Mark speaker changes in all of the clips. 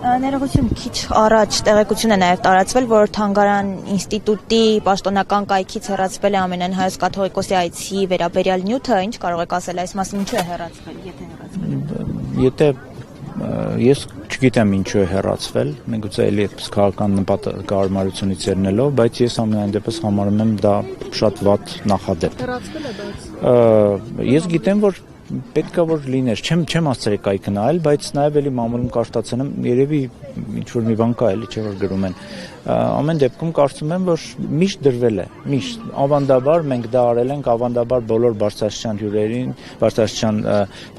Speaker 1: Ներողություն, քիչ առաջ տեղեկություն է նաև տարածվել, որ Թանգարան ինստիտուտի պաշտոնական կայքից հեռացվել է ամենայն Հայոց կաթողիկոսի այցի վերաբերյալ նյութը, ինչ կարող եք ասել այս մասին, ինչու է հեռացվել, եթե հեռացվել։
Speaker 2: Եթե ես չգիտեմ ինչու է հեռացվել, միգուցե էլի այդպես քաղաքական նպատակահարմարությունից ելնելով, բայց ես ամենայն դեպս համարում եմ դա շատ վատ նախադեպ։
Speaker 1: Հեռացվել է, բայց
Speaker 2: ես գիտեմ, որ պետք է որ լիներ, չեմ ասել կայքը նայել, բայց նաև էլի մամուլում կարդացել եմ, երևի ինչ-որ մի բան կա էլի, չէ որ գրում են։ Ամեն դեպքում կարծում եմ, որ միշտ դրվել է, միշտ ավանդաբար մենք դա արել ենք, ավանդաբար բոլոր բարձրաստիճան հյուրերին, բարձրաստիճան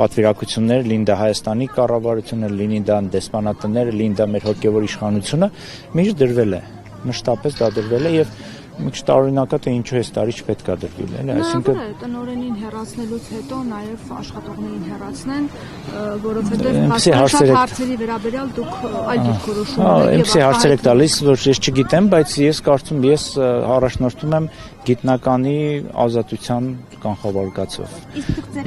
Speaker 2: պատվիրակությունները, լինի դա Հայաստանի կառավարությունը, լինի դա դեսպանատները, լինի դա մեր հոգևոր իշխանությունը, միշտ դրվել է, մշտապես դա դրվել է եւ մի քիչ տարօրինակա թե ինչու այս տարի չպետք է դրվել, էլի,
Speaker 3: այսինքն տնօրենին հեռացնելուց հետո նաև աշխատողներին հեռացնեն, որովհետև շատ հարցերի վերաբերյալ դուք այլ դիրքորոշում ունեք եւ
Speaker 2: այլ հարցեր եք տալիս, որ ես չգիտեմ, բայց ես կարծում ես առաջնորդում եմ գիտնականի ազատության կանխավարկածով։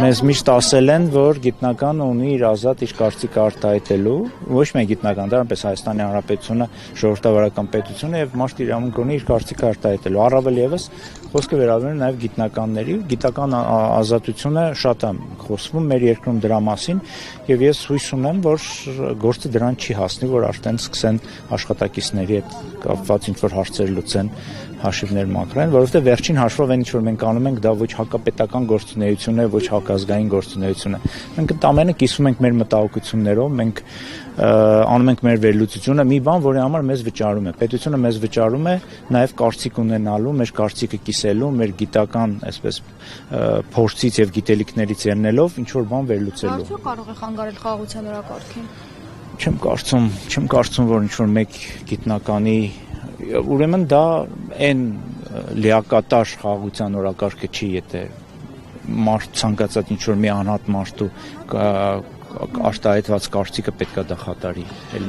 Speaker 2: Մեզ միշտ ասել են, որ գիտնականը ունի իր ազատ իր կարծիքը արտահայտելու, ոչ միայն գիտնականը, դրանպես Հայաստանի Հանրապետությունը, ժողովրդավարական պետությունը եւ մարդ իրավունք ունի իր կարծիքը արտահայտելու։ Առավել եւս խոսքը վերաբերում է նաեւ գիտնականների, գիտական ազատությունը շատ է խոսվում մեր երկրում դրա մասին եւ ես հույս ունեմ, որ գործը դրան չի հասնի, որ արդեն սկսեն աշխատակիցների հետ կապված ինչ-որ հարցեր լուծեն, հաշիվներ մաքրեն, որովհետեւ վերջին հաշվով այն ինչ որ մենք անում ենք, դա ոչ հակապետական գործունեություն է, ոչ հակազգային գործունեություն է։ Մենք ընդամենը կիսում ենք մեր մտահոգություններով, մենք անում ենք մեր վերլուծությունը, մի բան, որի համար մեզ վճարում է։ Պետությունը մեզ վճարում է նաև կարծիք ունենալու, մեր կարծիքը կիսելու, մեր գիտական, այսպես փորձից եւ գիտելիքներից ելնելով ինչ որ բան վերլուծելու։
Speaker 3: Արդյոք կարող է խանգարել խաղաղության օրակարգին։
Speaker 2: Չեմ կարծում, որ ինչ որ մեկ գիտնականի ուրեմն դա այն լիակատար խաղաղության օրակարգը չի, եթե մարդ ցանկացած ինչ որ մի անհատ մարդու արտահայտված կարծիքը պետքա դա խաթարի, էլ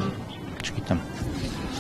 Speaker 2: չգիտեմ։